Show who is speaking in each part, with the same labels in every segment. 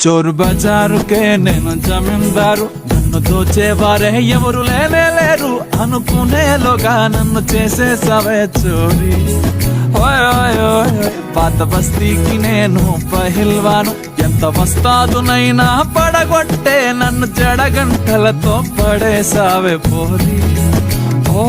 Speaker 1: చోరు బజారుకే నేను జమీందారు, నన్ను దోచేవారే ఎవరు లేరు, అనుకునేలోగా నన్ను చేసేసావే చోరీ. ఓయ్ ఓయ్ ఓయ్ పాత బస్తీకి నేను పహిల్వాను, ఎంత వస్తాదునైనా పడగొట్టే నన్ను జడగంటలతో పడేసావే పోరీ. ఓ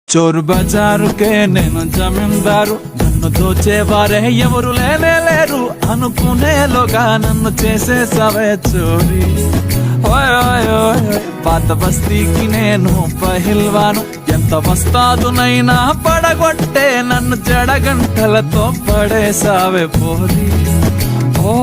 Speaker 1: చోరు బజారుకే నేను జమీందారు, నన్ను దోచేవారే ఎవరు లేరు, అనుకునేలోగా నన్ను చేసేసావే చోరీ. ఓయ్ ఓయ్ ఓయ్ పాత బస్తీకి నేను పహిల్వాను, ఎంత వస్తాదునైనా పడగొట్టే నన్ను జడగంటలతో పడేసావే పోరీ. ఓ